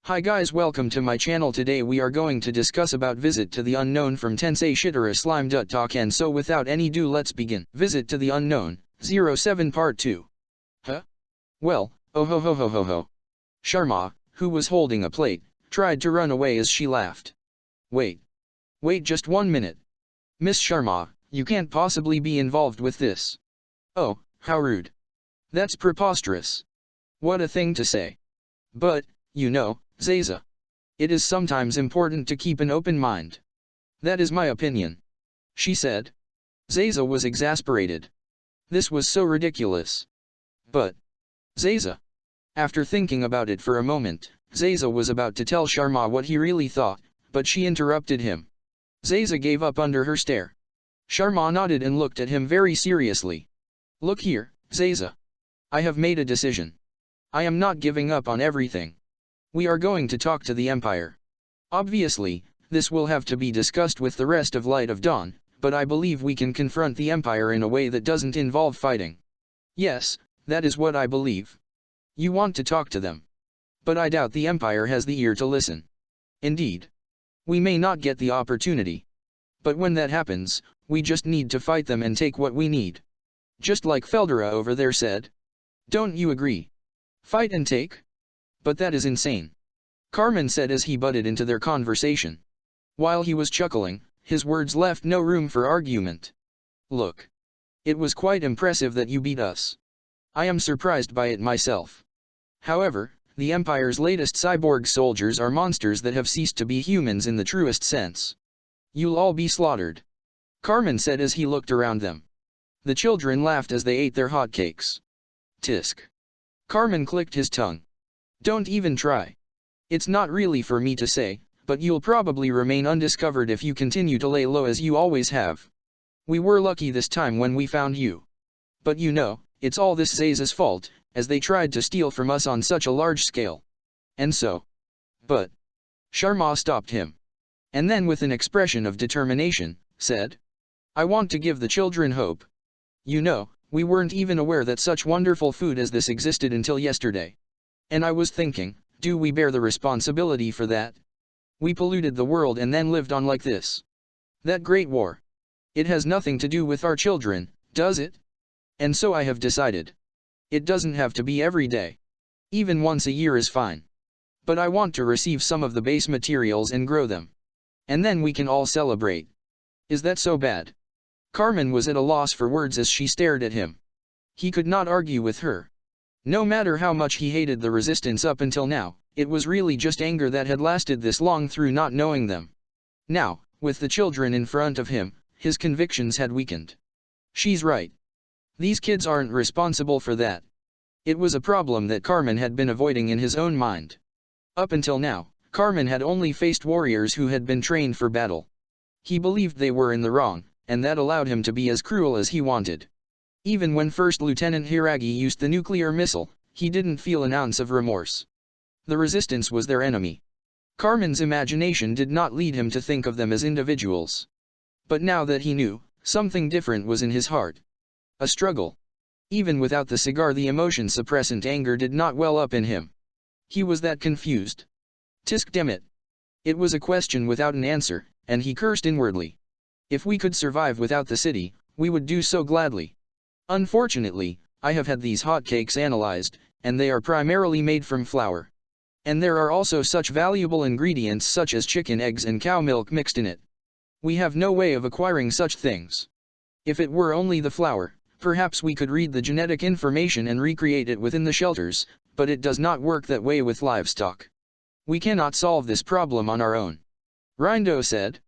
Hi guys, welcome to my channel. Today we are going to discuss about Visit to the Unknown from Tensei Shitara Slime Talk, and so without any ado let's begin. Visit to the Unknown, 07 Part 2. Huh? Well, oh ho ho ho ho ho. Sharma, who was holding a plate, tried to run away as she laughed. Wait just 1 minute. Miss Sharma, you can't possibly be involved with this. Oh, how rude. That's preposterous. What a thing to say. But, you know, Zaza, it is sometimes important to keep an open mind. That is my opinion, she said. Zaza was exasperated. This was so ridiculous. But, Zaza. After thinking about it for a moment, Zaza was about to tell Sharma what he really thought, but she interrupted him. Zaza gave up under her stare. Sharma nodded and looked at him very seriously. Look here, Zaza. I have made a decision. I am not giving up on everything. We are going to talk to the Empire. Obviously, this will have to be discussed with the rest of Light of Dawn, but I believe we can confront the Empire in a way that doesn't involve fighting. Yes, that is what I believe. You want to talk to them. But I doubt the Empire has the ear to listen. Indeed. We may not get the opportunity. But when that happens, we just need to fight them and take what we need. Just like Feldera over there said. Don't you agree? Fight and take? But that is insane. Carmen said as he butted into their conversation. While he was chuckling, his words left no room for argument. Look. It was quite impressive that you beat us. I am surprised by it myself. However, the Empire's latest cyborg soldiers are monsters that have ceased to be humans in the truest sense. You'll all be slaughtered. Carmen said as he looked around them. The children laughed as they ate their hotcakes. Tisk. Carmen clicked his tongue. Don't even try. It's not really for me to say, but you'll probably remain undiscovered if you continue to lay low as you always have. We were lucky this time when we found you. But you know, it's all this Zaza's fault, as they tried to steal from us on such a large scale. And so. But. Sharma stopped him. And then with an expression of determination, said. I want to give the children hope. You know, we weren't even aware that such wonderful food as this existed until yesterday. And I was thinking, do we bear the responsibility for that? We polluted the world and then lived on like this. That great war. It has nothing to do with our children, does it? And so I have decided. It doesn't have to be every day. Even once a year is fine. But I want to receive some of the base materials and grow them. And then we can all celebrate. Is that so bad? Carmen was at a loss for words as she stared at him. He could not argue with her. No matter how much he hated the resistance up until now, it was really just anger that had lasted this long through not knowing them. Now, with the children in front of him, his convictions had weakened. She's right. These kids aren't responsible for that. It was a problem that Carmen had been avoiding in his own mind. Up until now, Carmen had only faced warriors who had been trained for battle. He believed they were in the wrong, and that allowed him to be as cruel as he wanted. Even when First Lieutenant Hiragi used the nuclear missile, he didn't feel an ounce of remorse. The resistance was their enemy. Carmen's imagination did not lead him to think of them as individuals. But now that he knew, something different was in his heart. A struggle. Even without the cigar, the emotion-suppressant anger did not well up in him. He was that confused. Tisk dammit. It was a question without an answer, and he cursed inwardly. If we could survive without the city, we would do so gladly. Unfortunately, I have had these hotcakes analyzed, and they are primarily made from flour. And there are also such valuable ingredients such as chicken eggs and cow milk mixed in it. We have no way of acquiring such things. If it were only the flour, perhaps we could read the genetic information and recreate it within the shelters, but it does not work that way with livestock. We cannot solve this problem on our own. Rindo said.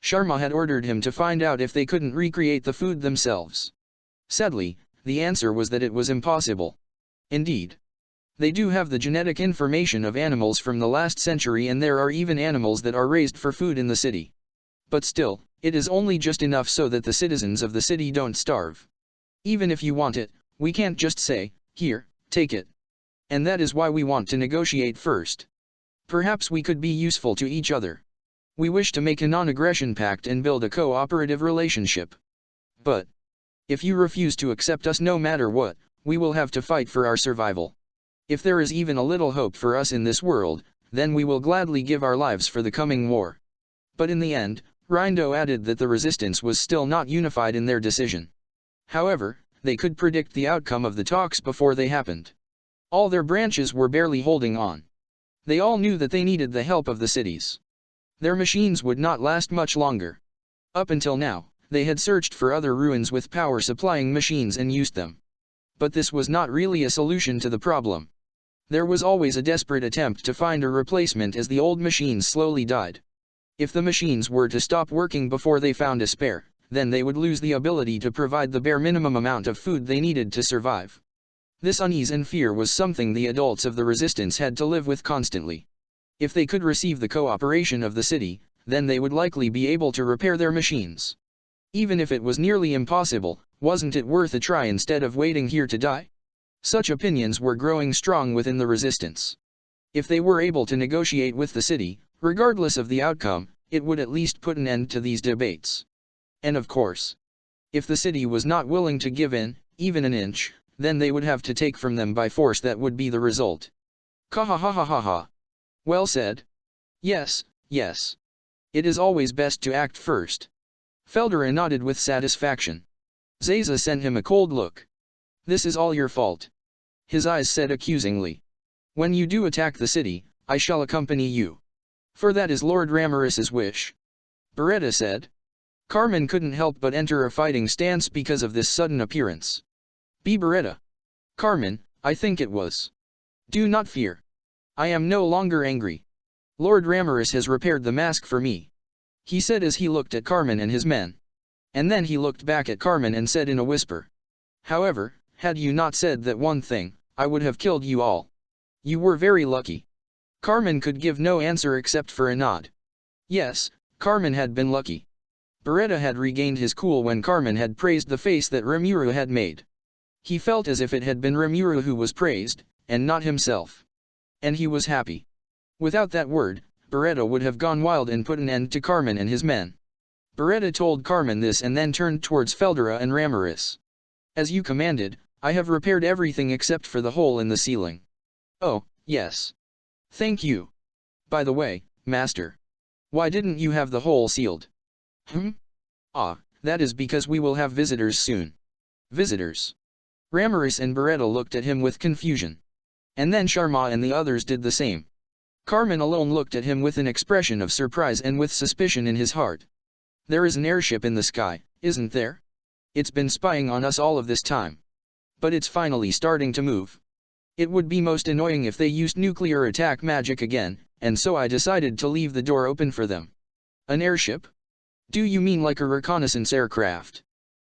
Sharma had ordered him to find out if they couldn't recreate the food themselves. Sadly, the answer was that it was impossible. Indeed. They do have the genetic information of animals from the last century, and there are even animals that are raised for food in the city. But still, it is only just enough so that the citizens of the city don't starve. Even if you want it, we can't just say, here, take it. And that is why we want to negotiate first. Perhaps we could be useful to each other. We wish to make a non-aggression pact and build a cooperative relationship. But if you refuse to accept us no matter what, we will have to fight for our survival. If there is even a little hope for us in this world, then we will gladly give our lives for the coming war. But in the end, Rindo added that the resistance was still not unified in their decision. However, they could predict the outcome of the talks before they happened. All their branches were barely holding on. They all knew that they needed the help of the cities. Their machines would not last much longer. Up until now, they had searched for other ruins with power-supplying machines and used them. But this was not really a solution to the problem. There was always a desperate attempt to find a replacement as the old machines slowly died. If the machines were to stop working before they found a spare, then they would lose the ability to provide the bare minimum amount of food they needed to survive. This unease and fear was something the adults of the resistance had to live with constantly. If they could receive the cooperation of the city, then they would likely be able to repair their machines. Even if it was nearly impossible, wasn't it worth a try instead of waiting here to die? Such opinions were growing strong within the resistance. If they were able to negotiate with the city, regardless of the outcome, it would at least put an end to these debates. And of course, if the city was not willing to give in, even an inch, then they would have to take from them by force. That would be the result. Kahahahaha. Well said. Yes, yes. It is always best to act first. Feldera nodded with satisfaction. Zaza sent him a cold look. This is all your fault. His eyes said accusingly. When you do attack the city, I shall accompany you. For that is Lord Ramiris's wish. Beretta said. Carmen couldn't help but enter a fighting stance because of this sudden appearance. Be Beretta. Carmen, I think it was. Do not fear. I am no longer angry. Lord Ramiris has repaired the mask for me. He said as he looked at Carmen and his men. And then he looked back at Carmen and said in a whisper. However, had you not said that one thing, I would have killed you all. You were very lucky. Carmen could give no answer except for a nod. Yes, Carmen had been lucky. Beretta had regained his cool when Carmen had praised the face that Rimuru had made. He felt as if it had been Rimuru who was praised, and not himself. And he was happy. Without that word, Beretta would have gone wild and put an end to Carmen and his men. Beretta told Carmen this and then turned towards Feldera and Ramiris. As you commanded, I have repaired everything except for the hole in the ceiling. Oh, yes. Thank you. By the way, Master. Why didn't you have the hole sealed? Ah, that is because we will have visitors soon. Visitors? Ramiris and Beretta looked at him with confusion. And then Sharma and the others did the same. Carmen alone looked at him with an expression of surprise and with suspicion in his heart. There is an airship in the sky, isn't there? It's been spying on us all of this time. But it's finally starting to move. It would be most annoying if they used nuclear attack magic again, and so I decided to leave the door open for them. An airship? Do you mean like a reconnaissance aircraft?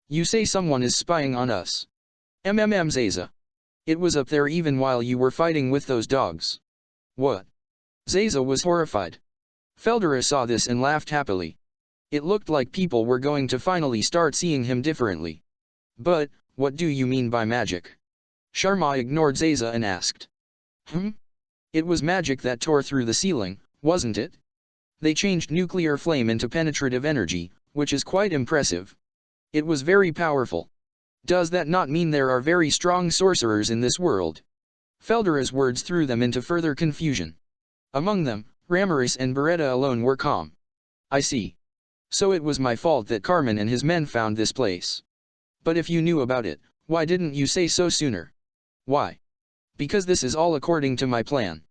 You say someone is spying on us. Zaza. It was up there even while you were fighting with those dogs. What? Zaza was horrified. Feldera saw this and laughed happily. It looked like people were going to finally start seeing him differently. But, what do you mean by magic? Sharma ignored Zaza and asked. It was magic that tore through the ceiling, wasn't it? They changed nuclear flame into penetrative energy, which is quite impressive. It was very powerful. Does that not mean there are very strong sorcerers in this world? Feldera's words threw them into further confusion. Among them, Ramiris and Beretta alone were calm. I see. So it was my fault that Carmen and his men found this place. But if you knew about it, why didn't you say so sooner? Why? Because this is all according to my plan.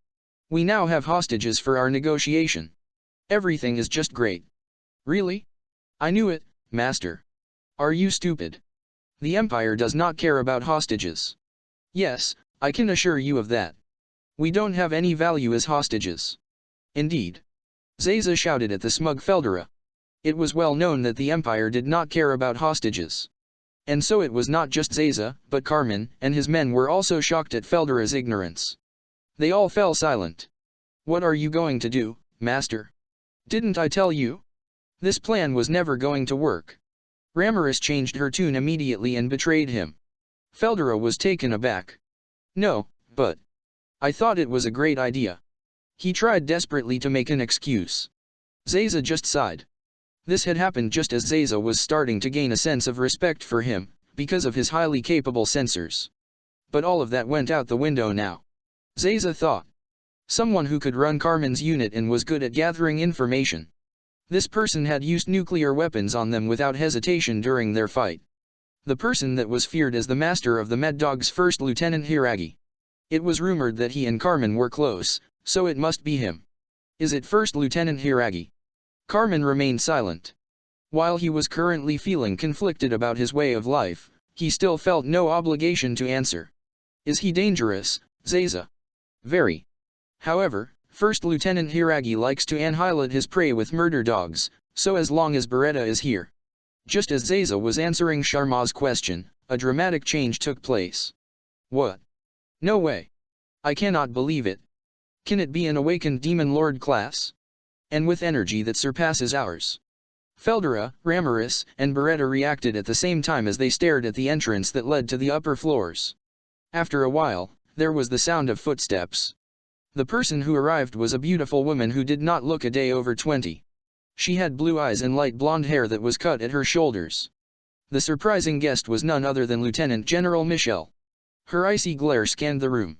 We now have hostages for our negotiation. Everything is just great. Really? I knew it, Master. Are you stupid? The Empire does not care about hostages. Yes, I can assure you of that. We don't have any value as hostages. Indeed. Zaza shouted at the smug Feldera. It was well known that the Empire did not care about hostages. And so it was not just Zaza, but Carmen and his men were also shocked at Feldera's ignorance. They all fell silent. What are you going to do, Master? Didn't I tell you? This plan was never going to work. Ramiris changed her tune immediately and betrayed him. Feldera was taken aback. No, but I thought it was a great idea. He tried desperately to make an excuse. Zaza just sighed. This had happened just as Zaza was starting to gain a sense of respect for him, because of his highly capable sensors. But all of that went out the window now. Zaza thought. Someone who could run Carmen's unit and was good at gathering information. This person had used nuclear weapons on them without hesitation during their fight. The person that was feared as the master of the Mad Dog's First Lieutenant Hiragi. It was rumored that he and Carmen were close, so it must be him. Is it First Lieutenant Hiragi? Carmen remained silent. While he was currently feeling conflicted about his way of life, he still felt no obligation to answer. Is he dangerous, Zaisa? Very. However, First Lieutenant Hiragi likes to annihilate his prey with murder dogs, so as long as Beretta is here. Just as Zaisa was answering Sharma's question, a dramatic change took place. What? No way. I cannot believe it. Can it be an awakened Demon Lord class? And with energy that surpasses ours. Feldera, Ramiris, and Beretta reacted at the same time as they stared at the entrance that led to the upper floors. After a while, there was the sound of footsteps. The person who arrived was a beautiful woman who did not look a day over 20. She had blue eyes and light blonde hair that was cut at her shoulders. The surprising guest was none other than Lieutenant General Michelle. Her icy glare scanned the room.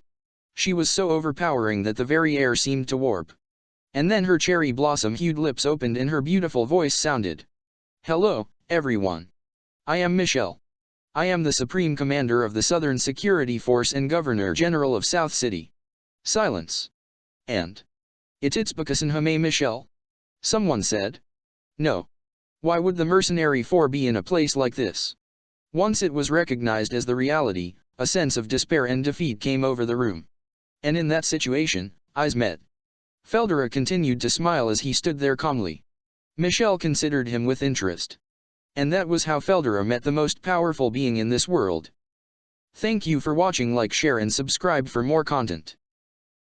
She was so overpowering that the very air seemed to warp. And then her cherry blossom-hued lips opened and her beautiful voice sounded. Hello, everyone. I am Michelle. I am the Supreme Commander of the Southern Security Force and Governor General of South City. Silence. And? It's Bakasanhame Michelle? Someone said. No. Why would the Mercenary 4 be in a place like this? Once it was recognized as the reality, a sense of despair and defeat came over the room. And in that situation, eyes met. Feldera continued to smile as he stood there calmly. Michelle considered him with interest. And that was how Feldera met the most powerful being in this world. Thank you for watching. Like, share and subscribe for more content.